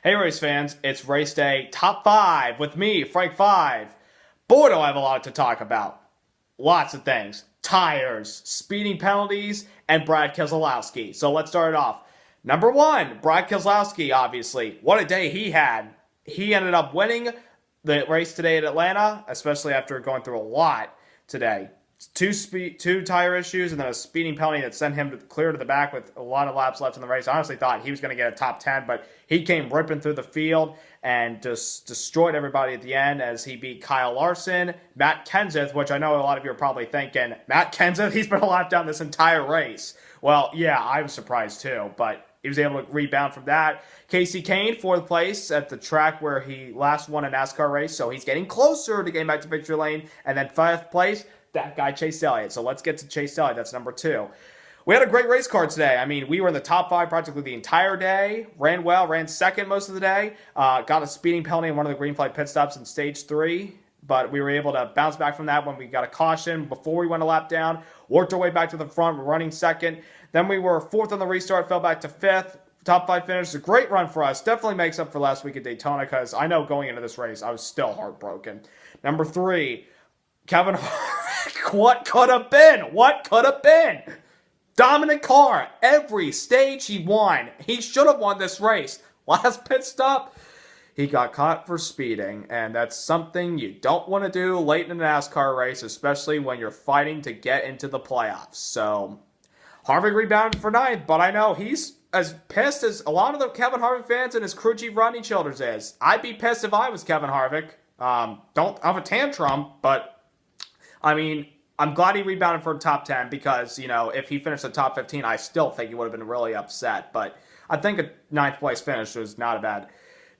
Hey race fans, it's race day top 5 with me, Frank 5. Boy, do I have a lot to talk about. Lots of things. Tires, speeding penalties, and Brad Keselowski. So let's start it off. Number 1, Brad Keselowski, obviously. What a day he had. He ended up winning the race today at Atlanta, especially after going through a lot today. Two tire issues, and then a speeding penalty that sent him clear to the back with a lot of laps left in the race. I honestly thought he was going to get a top 10, but he came ripping through the field and just destroyed everybody at the end as he beat Kyle Larson, Matt Kenseth, which I know a lot of you are probably thinking, Matt Kenseth, he's been a lap down this entire race. Well, yeah, I was surprised too, but he was able to rebound from that. Casey Kane, 4th place at the track where he last won a NASCAR race, so he's getting closer to getting back to victory lane. And then 5th place, that guy Chase Elliott. So let's get to Chase Elliott. That's number 2. We had a great race card today. I mean, we were in the top 5 practically the entire day. Ran well, ran second most of the day. Got a speeding penalty in one of the green flag pit stops in stage 3. But we were able to bounce back from that when we got a caution before we went a lap down. Worked our way back to the front, running second. Then we were 4th on the restart, fell back to 5th. Top 5 finish. A great run for us. Definitely makes up for last week at Daytona because I know going into this race, I was still heartbroken. Number 3, Kevin Harvick. What could have been? What could have been? Dominant car. Every stage he won. He should have won this race. Last pit stop, he got caught for speeding, and that's something you don't want to do late in a NASCAR race, especially when you're fighting to get into the playoffs. So, Harvick rebounded for 9th, but I know he's as pissed as a lot of the Kevin Harvick fans and his crew chief Rodney Childers is. I'd be pissed if I was Kevin Harvick. Don't have a tantrum, but I mean, I'm glad he rebounded for top 10 because, you know, if he finished the top 15, I still think he would have been really upset. But I think a 9th place finish was not a bad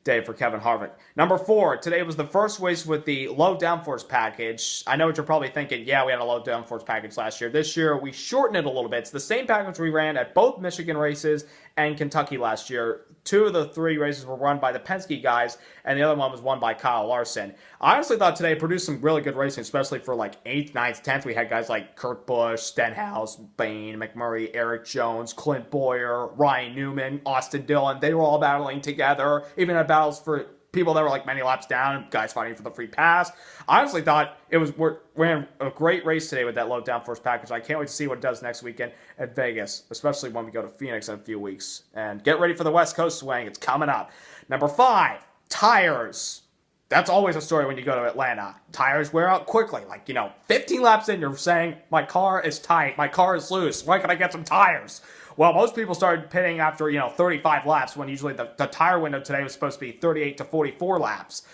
day for Kevin Harvick. Number 4, today was the first race with the low downforce package. I know what you're probably thinking, yeah, we had a low downforce package last year. This year, we shortened it a little bit. It's the same package we ran at both Michigan races and Kentucky last year. 2 of the 3 races were run by the Penske guys, and the other one was won by Kyle Larson. I honestly thought today produced some really good racing, especially for like 8th, 9th, 10th. We had guys like Kurt Busch, Stenhouse, Bain, McMurray, Eric Jones, Clint Boyer, Ryan Newman, Austin Dillon. They were all battling together, even had battles for people that were like many laps down, guys fighting for the free pass. I honestly thought we ran a great race today with that low downforce package. I can't wait to see what it does next weekend at Vegas, especially when we go to Phoenix in a few weeks. And get ready for the West Coast swing. It's coming up. Number 5, tires. That's always a story when you go to Atlanta. Tires wear out quickly. Like, 15 laps in, you're saying, my car is tight, my car is loose. Why can I get some tires? Well, most people started pitting after, 35 laps when usually the tire window today was supposed to be 38 to 44 laps.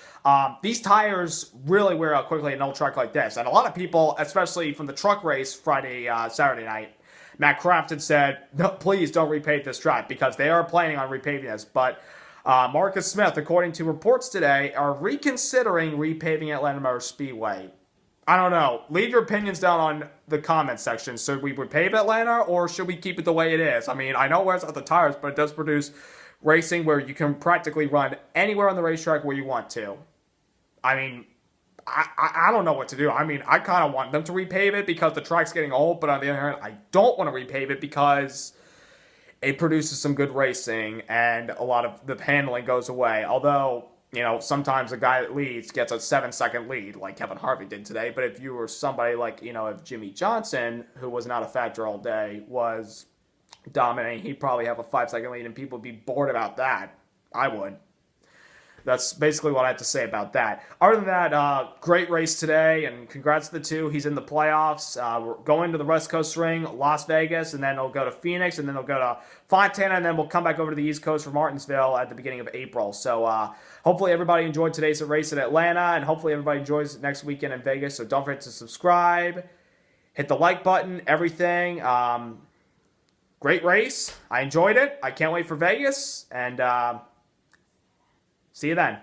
These tires really wear out quickly in an old truck like this. And a lot of people, especially from the truck race Saturday night, Matt Crafton said, no, please don't repave this track because they are planning on repaving this. But Marcus Smith, according to reports today, are reconsidering repaving Atlanta Motor Speedway. I don't know. Leave your opinions down on the comment section. Should we repave Atlanta or should we keep it the way it is? I mean, I know it wears out the tires, but it does produce racing where you can practically run anywhere on the racetrack where you want to. I mean, I don't know what to do. I mean, I kind of want them to repave it because the track's getting old, but on the other hand, I don't want to repave it because it produces some good racing and a lot of the handling goes away. Although, sometimes a guy that leads gets a 7-second lead like Kevin Harvick did today. But if you were somebody like, if Jimmy Johnson, who was not a factor all day, was dominating, he'd probably have a 5-second lead and people would be bored about that. I would. That's basically what I have to say about that. Other than that, great race today, and congrats to the 2. He's in the playoffs. We're going to the West Coast ring, Las Vegas, and then he'll go to Phoenix, and then he'll go to Fontana, and then we'll come back over to the East Coast for Martinsville at the beginning of April. So hopefully everybody enjoyed today's race in Atlanta, and hopefully everybody enjoys next weekend in Vegas. So don't forget to subscribe, hit the like button, everything. Great race. I enjoyed it. I can't wait for Vegas, and see you then.